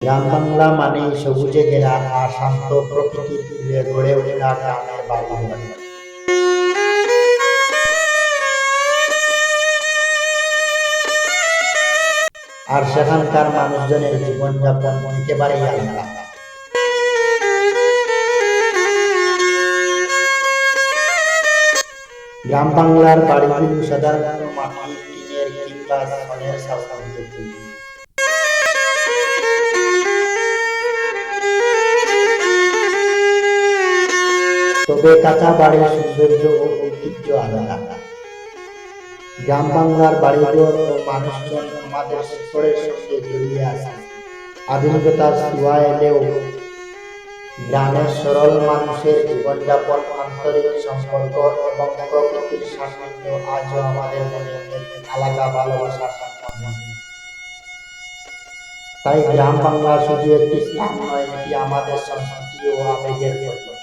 গ্রাম বাংলা মানেই সবুজে ঘেরা আর শান্ত প্রকৃতির তীরে গড়ে ওঠা গ্রামের বাড়িঘর। আর সেখানকার মানুষজনের জীবনযাপন একেবারেই আলাদা। গ্রাম বাংলার বাড়িগুলো সাধারণত মাটি, টিনের কিংবা ছনের ছাউনিতে তৈরি। তবে কাঁচা বাড়ির সৌন্দর্য ও ঐতিহ্য আলাদা। গ্রাম বাংলার বাড়িঘর ও মানুষজন আমাদের শিকড়ের সঙ্গে জড়িয়ে আছে। আধুনিকতার ছোঁয়া এলেও গ্রামের সরল মানুষের জীবনযাপন, আন্তরিক সম্পর্ক এবং প্রকৃতির সান্নিধ্য আজও আমাদের মনে এক আলাদা ভালোবাসার সম্মান। তাই গ্রাম বাংলা শুধু একটি স্থান নয়, এটি আমাদের সংস্কৃতি ও আবেগের প্রতীক।